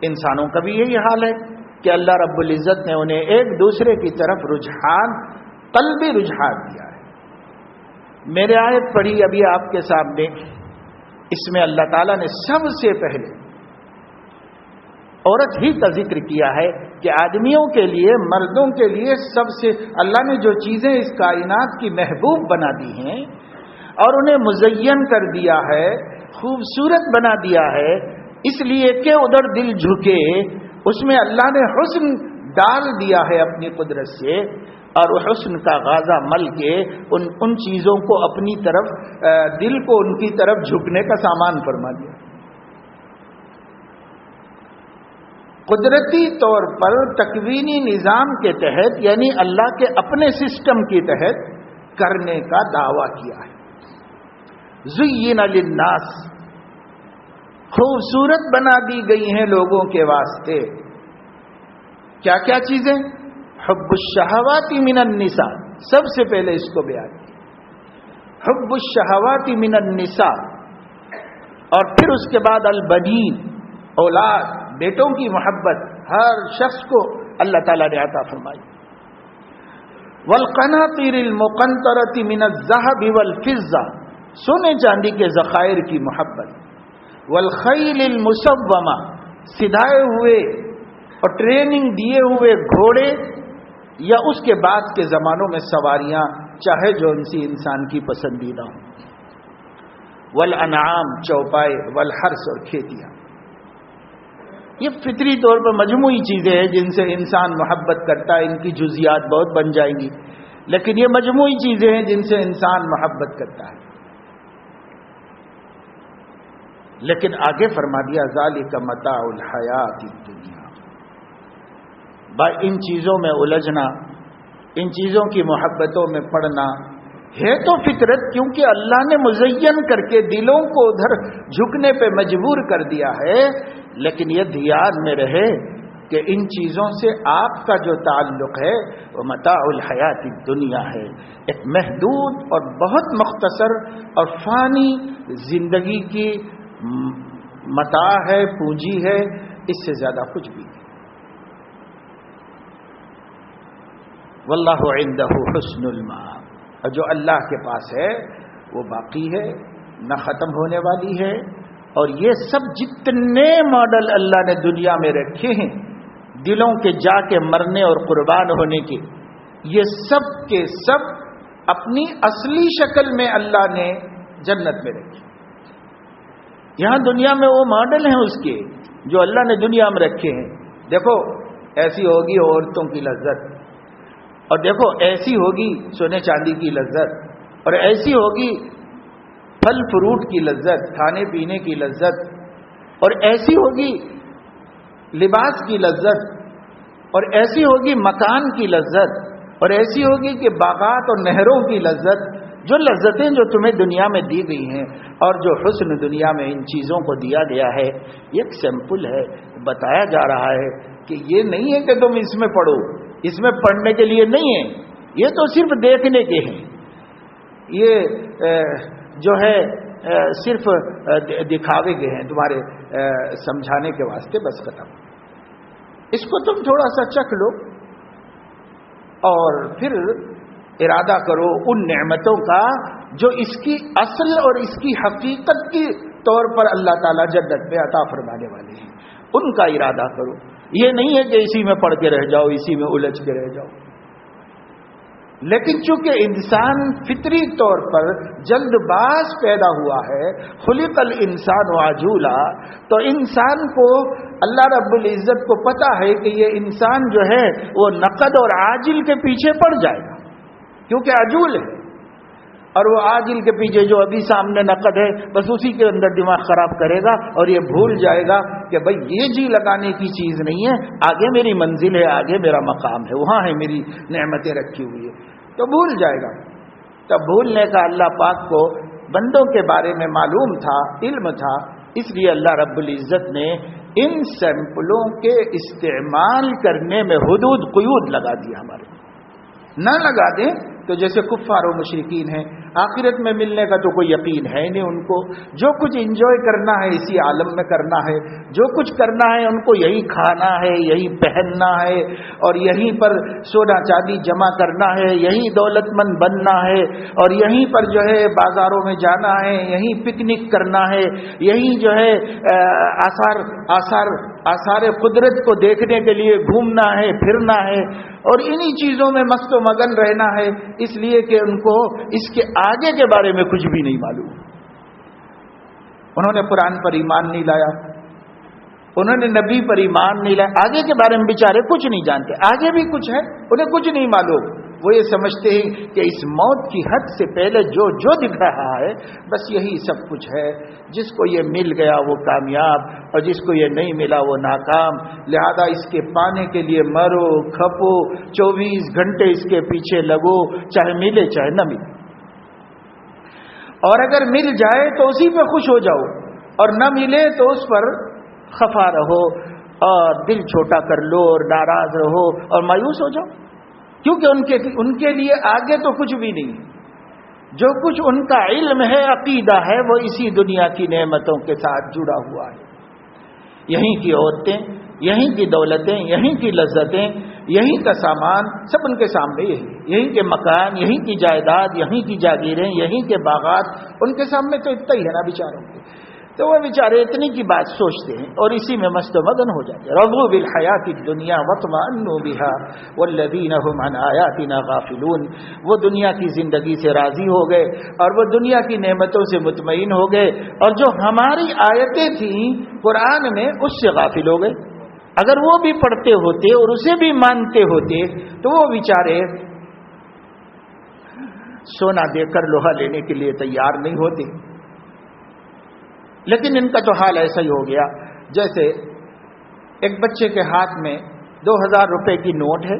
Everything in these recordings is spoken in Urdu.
انسانوں کا بھی یہی حال ہے کہ اللہ رب العزت نے انہیں ایک دوسرے کی طرف رجحان، قلبی رجحان دیا ہے۔ میرے آیت پڑھی ابھی آپ کے سامنے، اس میں اللہ تعالیٰ نے سب سے پہلے عورت ہی کا ذکر کیا ہے کہ آدمیوں کے لیے، مردوں کے لیے سب سے اللہ نے جو چیزیں اس کائنات کی محبوب بنا دی ہیں اور انہیں مزین کر دیا ہے، خوبصورت بنا دیا ہے، اس لیے کہ ادھر دل جھکے، اس میں اللہ نے حسن ڈال دیا ہے اپنی قدرت سے، اور حسن کا غازہ مل کے ان چیزوں کو اپنی طرف، دل کو ان کی طرف جھکنے کا سامان فرما دیا۔ قدرتی طور پر تکوینی نظام کے تحت، یعنی اللہ کے اپنے سسٹم کے تحت کرنے کا دعویٰ کیا ہے۔ زین للناس، خوبصورت بنا دی گئی ہیں لوگوں کے واسطے کیا کیا چیزیں؟ حب الشہوات من النساء، سب سے پہلے اس کو بیان کیا، حب الشہوات من النساء، اور پھر اس کے بعد البنین، اولاد، بیٹوں کی محبت ہر شخص کو اللہ تعالیٰ نے عطا فرمائی۔ والقناطیر المقنطرۃ من الذهب والفضہ، سونے چاندی کے ذخائر کی محبت۔ والخیل المسومہ، سدھائے ہوئے اور ٹریننگ دیے ہوئے گھوڑے یا اس کے بعد کے زمانوں میں سواریاں، چاہے جو انسی انسان کی پسندیدہ ہوں۔ والانعام، چوپائے، والحرث، اور کھیتیاں۔ یہ فطری طور پر مجموعی چیزیں ہیں جن سے انسان محبت کرتا ہے، ان کی جزیات بہت بن جائیں گی، لیکن یہ مجموعی چیزیں ہیں جن سے انسان محبت کرتا ہے۔ لیکن آگے فرما دیا ذالک متاع الحیات الدنیا، ان چیزوں میں الجھنا، ان چیزوں کی محبتوں میں پڑنا ہے تو فطرت، کیونکہ اللہ نے مزین کر کے دلوں کو ادھر جھکنے پہ مجبور کر دیا ہے، لیکن یہ دھیان میں رہے کہ ان چیزوں سے آپ کا جو تعلق ہے وہ متاع الحیات الدنیا ہے، ایک محدود اور بہت مختصر اور فانی زندگی کی متاع ہے، پونجی ہے، اس سے زیادہ کچھ بھی نہیں۔ واللہ عندہ حسن المآب، اور جو اللہ کے پاس ہے وہ باقی ہے، نہ ختم ہونے والی ہے۔ اور یہ سب جتنے ماڈل اللہ نے دنیا میں رکھے ہیں دلوں کے جا کے مرنے اور قربان ہونے کے، یہ سب کے سب اپنی اصلی شکل میں اللہ نے جنت میں رکھی۔ یہاں دنیا میں وہ ماڈل ہیں اس کے جو اللہ نے دنیا میں رکھے ہیں۔ دیکھو ایسی ہوگی عورتوں کی لذت، اور دیکھو ایسی ہوگی سونے چاندی کی لذت، اور ایسی ہوگی پھل فروٹ کی لذت، کھانے پینے کی لذت، اور ایسی ہوگی لباس کی لذت، اور ایسی ہوگی مکان کی لذت، اور ایسی ہوگی کہ باغات اور نہروں کی لذت۔ جو لذتیں جو تمہیں دنیا میں دی گئی ہیں اور جو حسن دنیا میں ان چیزوں کو دیا گیا ہے، ایک سیمپل ہے، بتایا جا رہا ہے کہ یہ نہیں ہے کہ تم اس میں پڑھو، اس میں پڑھنے کے لیے نہیں ہے، یہ تو صرف دیکھنے کے ہیں، یہ جو ہے صرف دکھاوے کے ہیں، تمہارے سمجھانے کے واسطے، بس ختم۔ اس کو تم تھوڑا سا چکھ لو اور پھر ارادہ کرو ان نعمتوں کا جو اس کی اصل اور اس کی حقیقت کی طور پر اللہ تعالیٰ جنت میں عطا فرمانے والے ہیں، ان کا ارادہ کرو۔ یہ نہیں ہے کہ اسی میں پڑھ کے رہ جاؤ، اسی میں الجھ کے رہ جاؤ۔ لیکن چونکہ انسان فطری طور پر جلد باز پیدا ہوا ہے، خلق الانسان عجولا، تو انسان کو اللہ رب العزت کو پتا ہے کہ یہ انسان جو ہے وہ نقد اور عاجل کے پیچھے پڑ جائے گا، کیونکہ عجول ہے، اور وہ عاجل کے پیچھے جو ابھی سامنے نقد ہے بس اسی کے اندر دماغ خراب کرے گا، اور یہ بھول جائے گا کہ بھئی یہ جی لگانے کی چیز نہیں ہے، آگے میری منزل ہے، آگے میرا مقام ہے، وہاں ہے میری نعمتیں رکھی ہوئی ہے، تو بھول جائے گا۔ تب بھولنے کا اللہ پاک کو بندوں کے بارے میں معلوم تھا، علم تھا، اس لیے اللہ رب العزت نے ان سیمپلوں کے استعمال کرنے میں حدود قیود لگا دیا۔ ہمارے نہ لگا دیں تو جیسے کفار و مشرکین ہیں، آخرت میں ملنے کا تو کوئی یقین ہے نہیں ان کو. جو کچھ انجوائے کرنا ہے اسی عالم میں کرنا ہے, جو کچھ کرنا ہے ان کو یہی کھانا ہے, یہی پہننا ہے, اور یہیں پر سونا چاندی جمع کرنا ہے, یہی دولت مند بننا ہے, اور یہیں پر جو ہے بازاروں میں جانا ہے, یہیں پکنک کرنا ہے, یہیں جو ہے آثار قدرت کو دیکھنے کے لیے گھومنا ہے, پھرنا ہے, اور انہی چیزوں میں مست و مگن رہنا ہے, اس لیے کہ ان کو اس کے آگے کے بارے میں کچھ بھی نہیں معلوم. انہوں نے قرآن پر ایمان نہیں لایا, انہوں نے نبی پر ایمان نہیں لایا, آگے کے بارے میں بیچارے کچھ نہیں جانتے. آگے بھی کچھ ہے, انہیں کچھ نہیں معلوم. وہ یہ سمجھتے ہیں کہ اس موت کی حد سے پہلے جو دکھ رہا ہے بس یہی سب کچھ ہے. جس کو یہ مل گیا وہ کامیاب, اور جس کو یہ نہیں ملا وہ ناکام. لہذا اس کے پانے کے لیے مرو کھپو, 24 گھنٹے اس کے پیچھے لگو, چاہے ملے چاہے نہ ملے. اور اگر مل جائے تو اسی پہ خوش ہو جاؤ, اور نہ ملے تو اس پر خفا رہو, اور دل چھوٹا کر لو, اور ناراض رہو, اور مایوس ہو جاؤ. کیونکہ ان کے لیے آگے تو کچھ بھی نہیں. جو کچھ ان کا علم ہے, عقیدہ ہے, وہ اسی دنیا کی نعمتوں کے ساتھ جڑا ہوا ہے. یہیں کی عورتیں, یہیں کی دولتیں, یہیں کی لذتیں, یہیں کا سامان سب ان کے سامنے یہی. یہیں کے مکان, یہیں کی جائیداد, یہیں کی جاگیریں, یہیں کے باغات, ان کے سامنے تو اتنا ہی ہے نا بیچاروں کے. تو وہ بیچارے اتنی کی بات سوچتے ہیں اور اسی میں مست و مگن ہو جاتے ہیں. رضوا بالحیات الدنیا واطمأنوا بها والذین هم عن آیاتنا غافلون. وہ دنیا کی زندگی سے راضی ہو گئے اور وہ دنیا کی نعمتوں سے مطمئن ہو گئے, اور جو ہماری آیتیں تھیں قرآن میں اس سے غافل ہو گئے. اگر وہ بھی پڑھتے ہوتے اور اسے بھی مانتے ہوتے تو وہ بیچارے سونا دے کر لوہا لینے کے لیے تیار نہیں ہوتے. لیکن ان کا تو حال ایسا ہی ہو گیا جیسے ایک بچے کے ہاتھ میں 2000 روپے کی نوٹ ہے,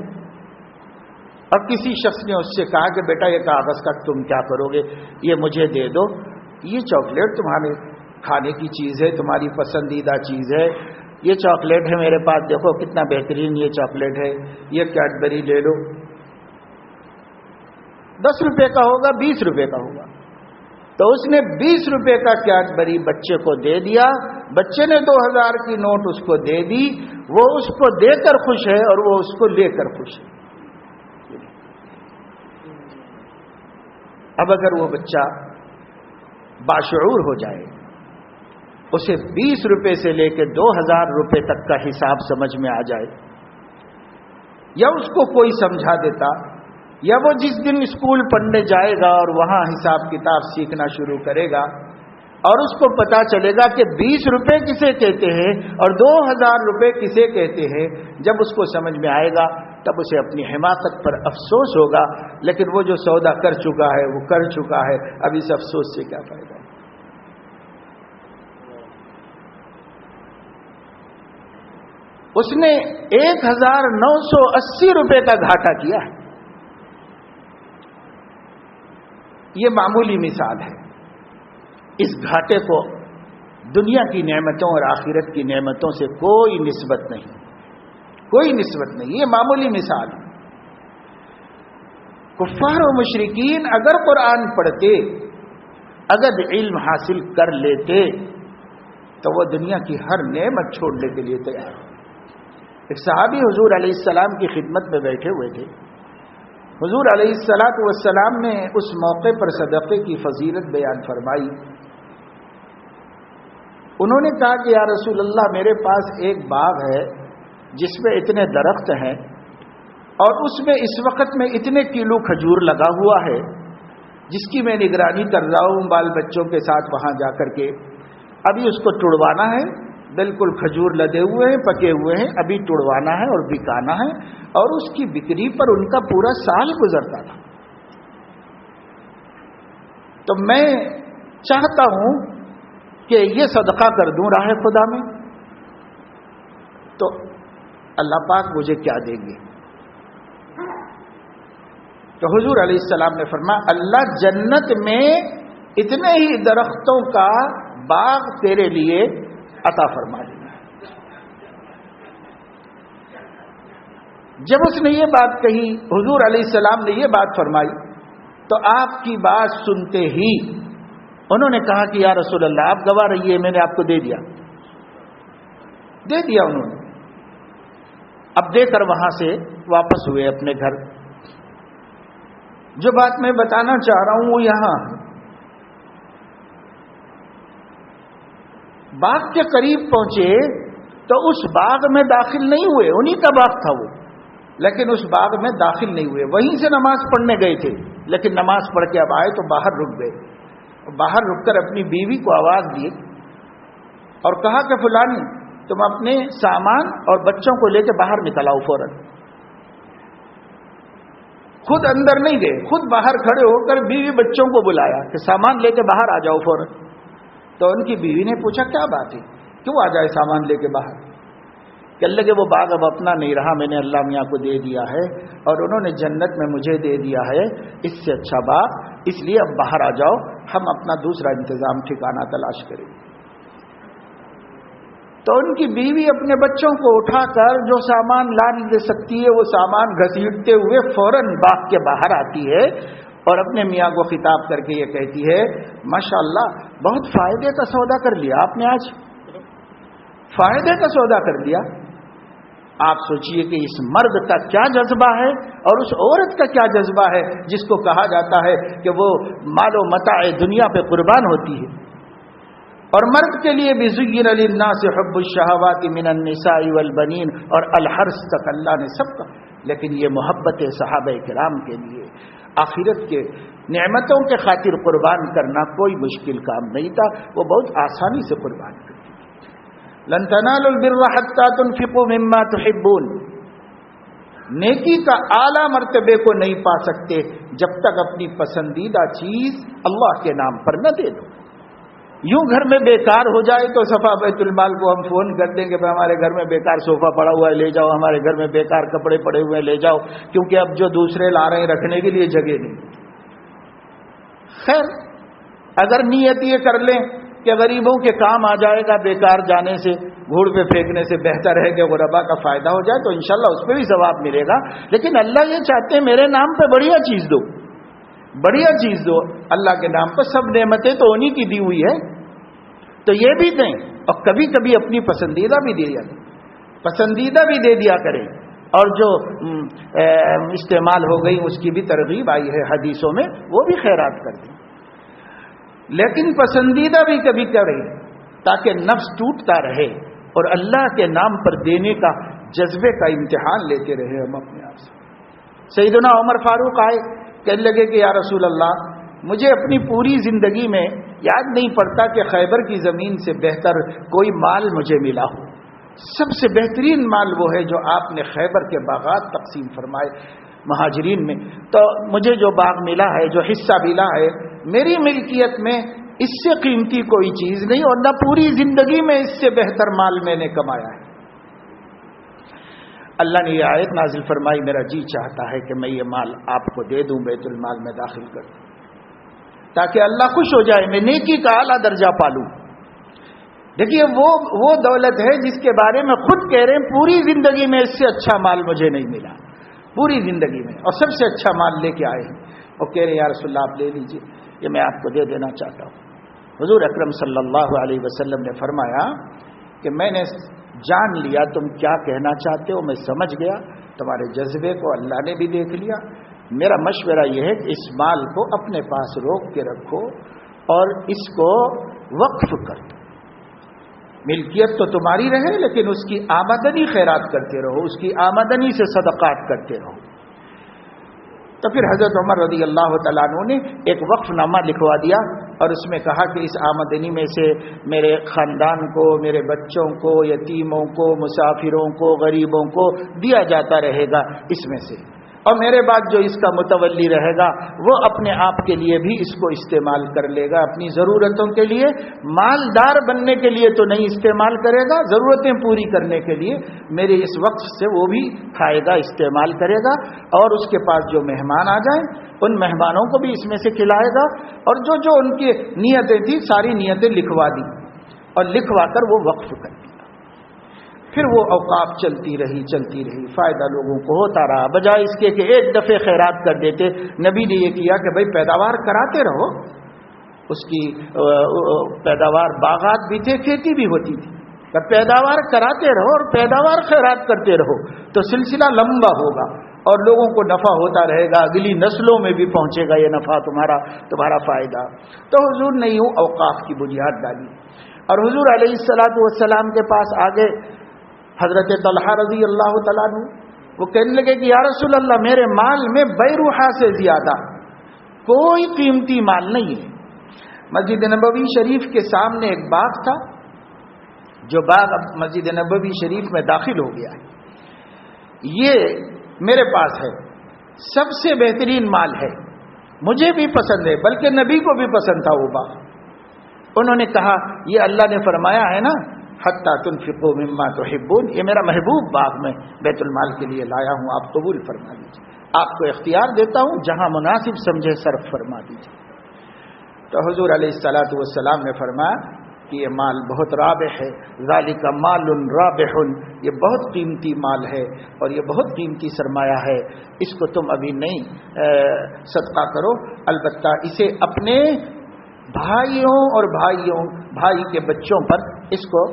اور کسی شخص نے اس سے کہا کہ بیٹا یہ کاغذ کا تم کیا کرو گے, یہ مجھے دے دو, یہ چاکلیٹ تمہارے کھانے کی چیز ہے, تمہاری پسندیدہ چیز ہے, یہ چاکلیٹ ہے میرے پاس, دیکھو کتنا بہترین یہ چاکلیٹ ہے, یہ کیڈبری لے لو. 10 روپے کا ہوگا, 20 روپے کا ہوگا. تو اس نے 20 روپے کا کیڈبری بچے کو دے دیا, بچے نے 2000 کی نوٹ اس کو دے دی. وہ اس کو دے کر خوش ہے اور وہ اس کو لے کر خوش ہے. اب اگر وہ بچہ باشعور ہو جائے, اسے 20 روپے سے لے کے 2000 روپے تک کا حساب سمجھ میں آ جائے, یا اس کو کوئی سمجھا دیتا, یا وہ جس دن اسکول پڑھنے جائے گا اور وہاں حساب کتاب سیکھنا شروع کرے گا اور اس کو پتا چلے گا کہ 20 روپے کسے کہتے ہیں اور 2000 روپے کسے کہتے ہیں, جب اس کو سمجھ میں آئے گا تب اسے اپنی حماقت پر افسوس ہوگا. لیکن وہ جو سودا کر چکا ہے وہ کر چکا ہے, اب اس افسوس سے کیا فائدہ. اس نے 1980 روپے کا گھاٹا کیا ہے. یہ معمولی مثال ہے. اس گھاٹے کو دنیا کی نعمتوں اور آخرت کی نعمتوں سے کوئی نسبت نہیں, کوئی نسبت نہیں. یہ معمولی مثال ہے. کفار و مشرکین اگر قرآن پڑھتے, اگر علم حاصل کر لیتے تو وہ دنیا کی ہر نعمت چھوڑنے کے لیے تیار. ایک صحابی حضور علیہ السلام کی خدمت میں بیٹھے ہوئے تھے. حضور علیہ السلام نے اس موقع پر صدقے کی فضیلت بیان فرمائی. انہوں نے کہا کہ یا رسول اللہ, میرے پاس ایک باغ ہے جس میں اتنے درخت ہیں, اور اس میں اس وقت میں اتنے کلو کھجور لگا ہوا ہے جس کی میں نگرانی کر رہا ہوں بال بچوں کے ساتھ وہاں جا کر کے. ابھی اس کو توڑوانا ہے, بالکل کھجور لدے ہوئے ہیں, پکے ہوئے ہیں, ابھی توڑوانا ہے اور بکانا ہے, اور اس کی بکری پر ان کا پورا سال گزرتا تھا. تو میں چاہتا ہوں کہ یہ صدقہ کر دوں راہ خدا میں, تو اللہ پاک مجھے کیا دیں گے؟ تو حضور علیہ السلام نے فرمایا, اللہ جنت میں اتنے ہی درختوں کا باغ تیرے لیے عطا فرما دیں گے. جب اس نے یہ بات کہی, حضور علیہ السلام نے یہ بات فرمائی, تو آپ کی بات سنتے ہی انہوں نے کہا کہ یا رسول اللہ آپ گواہ رہیے، میں نے آپ کو دے دیا انہوں نے۔ اب دے کر وہاں سے واپس ہوئے اپنے گھر۔ جو بات میں بتانا چاہ رہا ہوں وہ یہاں باغ کے قریب پہنچے تو اس باغ میں داخل نہیں ہوئے، انہی کا باغ تھا وہ، لیکن اس باغ میں داخل نہیں ہوئے، وہیں سے نماز پڑھنے گئے تھے، لیکن نماز پڑھ کے اب آئے تو باہر رک گئے۔ باہر رک کر اپنی بیوی کو آواز دی اور کہا کہ فلانی تم اپنے سامان اور بچوں کو لے کے باہر نکل آؤ فوراً۔ خود اندر نہیں گئے، خود باہر کھڑے ہو کر بیوی بچوں کو بلایا کہ سامان لے کے باہر آ جاؤ فوراً۔ تو ان کی بیوی نے پوچھا کیا بات ہے، کیوں آ جائے سامان لے کے باہر؟ کہنے لگے وہ باغ اب اپنا نہیں رہا، میں نے اللہ میاں کو دے دیا ہے اور انہوں نے جنت میں مجھے دے دیا ہے اس سے اچھا باغ، اس لیے اب باہر آ جاؤ، ہم اپنا دوسرا انتظام ٹھکانہ تلاش کریں۔ تو ان کی بیوی اپنے بچوں کو اٹھا کر جو سامان لا نہیں دے سکتی ہے وہ سامان گھسیٹتے ہوئے فوراً باغ کے باہر آتی ہے اور اپنے میاں کو خطاب کر کے یہ کہتی ہے ماشاءاللہ بہت فائدے کا سودا کر لیا آپ نے، آج فائدے کا سودا کر لیا۔ آپ سوچئے کہ اس مرد کا کیا جذبہ ہے اور اس عورت کا کیا جذبہ ہے جس کو کہا جاتا ہے کہ وہ مال و متاع دنیا پہ قربان ہوتی ہے۔ اور مرد کے لیے بھی زین للناس حب الشہوات من النساء والبنین اور الحرث تک اللہ نے سب کا، لیکن یہ محبت صحابہ کرام کے لیے آخرت کے نعمتوں کے خاطر قربان کرنا کوئی مشکل کام نہیں تھا، وہ بہت آسانی سے قربان کرتے۔ لن تنالوا البر حتى تنفقوا مما تحبون، نیکی کا اعلیٰ مرتبے کو نہیں پا سکتے جب تک اپنی پسندیدہ چیز اللہ کے نام پر نہ دے دو۔ یوں گھر میں بیکار ہو جائے تو صفا بیت المال کو ہم فون کر دیں کہ ہمارے گھر میں بیکار صوفہ پڑا ہوا ہے لے جاؤ، ہمارے گھر میں بیکار کپڑے پڑے ہوئے ہیں لے جاؤ، کیونکہ اب جو دوسرے لا رہے ہیں رکھنے کے لیے جگہ نہیں۔ خیر اگر نیت یہ کر لیں کہ غریبوں کے کام آ جائے گا بیکار جانے سے، گھوڑ پہ پھینکنے سے بہتر ہے کہ غربا کا فائدہ ہو جائے، تو انشاءاللہ اس پہ بھی ثواب ملے گا۔ لیکن اللہ یہ چاہتے ہیں میرے نام پہ بڑھیا چیز دو، بڑھیا چیز دو، اللہ کے نام پر سب نعمتیں تو انہی کی دی ہوئی ہے، تو یہ بھی دیں اور کبھی کبھی اپنی پسندیدہ بھی دے دیا کریں، پسندیدہ بھی دے دیا کریں، اور جو استعمال ہو گئی اس کی بھی ترغیب آئی ہے حدیثوں میں، وہ بھی خیرات کر دیں، لیکن پسندیدہ بھی کبھی کریں تاکہ نفس ٹوٹتا رہے اور اللہ کے نام پر دینے کا جذبے کا امتحان لیتے رہے ہم اپنے آپ سے۔ سیدنا عمر فاروق آئے، کہنے لگے کہ یا رسول اللہ مجھے اپنی پوری زندگی میں یاد نہیں پڑتا کہ خیبر کی زمین سے بہتر کوئی مال مجھے ملا ہو، سب سے بہترین مال وہ ہے جو آپ نے خیبر کے باغات تقسیم فرمائے مہاجرین میں، تو مجھے جو باغ ملا ہے، جو حصہ ملا ہے، میری ملکیت میں اس سے قیمتی کوئی چیز نہیں، اور نہ پوری زندگی میں اس سے بہتر مال میں نے کمایا ہے۔ اللہ نے یہ آیت نازل فرمائی، میرا جی چاہتا ہے کہ میں یہ مال آپ کو دے دوں، بیت المال میں داخل کر دوں، تاکہ اللہ خوش ہو جائے، میں نیکی کا اعلیٰ درجہ پالوں۔ دیکھیے وہ دولت ہے جس کے بارے میں خود کہہ رہے ہیں پوری زندگی میں اس سے اچھا مال مجھے نہیں ملا، پوری زندگی میں، اور سب سے اچھا مال لے کے آئے ہیں، اور کہہ رہے ہیں یا رسول اللہ آپ لے لیجیے، یہ میں آپ کو دے دینا چاہتا ہوں۔ حضور اکرم صلی اللہ علیہ وسلم نے فرمایا کہ میں نے جان لیا تم کیا کہنا چاہتے ہو، میں سمجھ گیا، تمہارے جذبے کو اللہ نے بھی دیکھ لیا، میرا مشورہ یہ ہے کہ اس مال کو اپنے پاس روک کے رکھو اور اس کو وقف کر دو، ملکیت تو تمہاری رہے لیکن اس کی آمدنی خیرات کرتے رہو، اس کی آمدنی سے صدقات کرتے رہو۔ تو پھر حضرت عمر رضی اللہ تعالیٰ عنہ نے ایک وقف نامہ لکھوا دیا اور اس میں کہا کہ اس آمدنی میں سے میرے خاندان کو، میرے بچوں کو، یتیموں کو، مسافروں کو، غریبوں کو دیا جاتا رہے گا اس میں سے، اور میرے بعد جو اس کا متولی رہے گا وہ اپنے آپ کے لیے بھی اس کو استعمال کر لے گا، اپنی ضرورتوں کے لیے، مالدار بننے کے لیے تو نہیں استعمال کرے گا، ضرورتیں پوری کرنے کے لیے میرے اس وقت سے وہ بھی کھائے گا، استعمال کرے گا، اور اس کے پاس جو مہمان آ جائیں ان مہمانوں کو بھی اس میں سے کھلائے گا، اور جو جو ان کی نیتیں تھیں ساری نیتیں لکھوا دی اور لکھوا کر وہ وقف کر دیا۔ پھر وہ اوقاف چلتی رہی، فائدہ لوگوں کو ہوتا رہا، بجائے اس کے کہ ایک دفعہ خیرات کر دیتے۔ نبی نے یہ کیا کہ بھائی پیداوار کراتے رہو، اس کی پیداوار، باغات بھی تھے، کھیتی بھی ہوتی تھی، پیداوار کراتے رہو اور پیداوار خیرات کرتے رہو تو سلسلہ لمبا ہوگا اور لوگوں کو نفع ہوتا رہے گا، اگلی نسلوں میں بھی پہنچے گا یہ نفع، تمہارا فائدہ۔ تو حضور نے یوں اوقاف کی بنیاد ڈالی، اور حضور علیہ الصلوۃ والسلام کے پاس آگے حضرت طلحہ رضی اللہ تعالیٰ عنہ، وہ کہنے لگے کہ یا رسول اللہ، میرے مال میں بیروحہ سے زیادہ کوئی قیمتی مال نہیں ہے۔ مسجد نبوی شریف کے سامنے ایک باغ تھا، جو باغ اب مسجد نبوی شریف میں داخل ہو گیا ہے، یہ میرے پاس ہے، سب سے بہترین مال ہے، مجھے بھی پسند ہے، بلکہ نبی کو بھی پسند تھا وہ باغ۔ انہوں نے کہا یہ اللہ نے فرمایا ہے نا حتی تنفقوا مما تحبون، یہ میرا محبوب باغ میں بیت المال کے لیے لایا ہوں، آپ قبول فرما لیجیے، آپ کو اختیار دیتا ہوں، جہاں مناسب سمجھے صرف فرما دیجیے۔ تو حضور علیہ الصلوۃ والسلام نے فرمایا کہ یہ مال بہت رابح ہے، ذالک مال رابح، یہ بہت قیمتی مال ہے اور یہ بہت قیمتی سرمایہ ہے، اس کو تم ابھی نہیں صدقہ کرو، البتہ اسے اپنے بھائیوں اور بھائی کے بچوں پر اس کو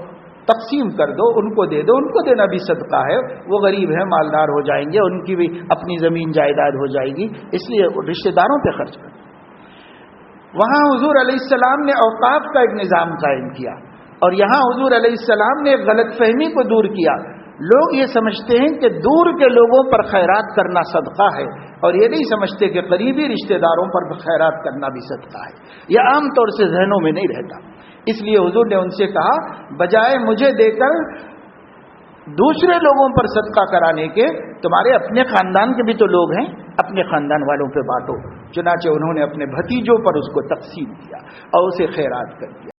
تقسیم کر دو، ان کو دے دو، ان کو دینا بھی صدقہ ہے، وہ غریب ہیں، مالدار ہو جائیں گے، ان کی بھی اپنی زمین جائیداد ہو جائے گی، اس لیے رشتہ داروں پہ خرچ کر دو۔ وہاں حضور علیہ السلام نے اوقاف کا ایک نظام قائم کیا، اور یہاں حضور علیہ السلام نے غلط فہمی کو دور کیا۔ لوگ یہ سمجھتے ہیں کہ دور کے لوگوں پر خیرات کرنا صدقہ ہے، اور یہ نہیں سمجھتے کہ قریبی رشتہ داروں پر خیرات کرنا بھی صدقہ ہے۔ یہ عام طور سے ذہنوں میں نہیں رہتا، اس لیے حضور نے ان سے کہا بجائے مجھے دے کر دوسرے لوگوں پر صدقہ کرانے کے، تمہارے اپنے خاندان کے بھی تو لوگ ہیں، اپنے خاندان والوں پہ بانٹو۔ چنانچہ انہوں نے اپنے بھتیجوں پر اس کو تقسیم کیا اور اسے خیرات کر دیا۔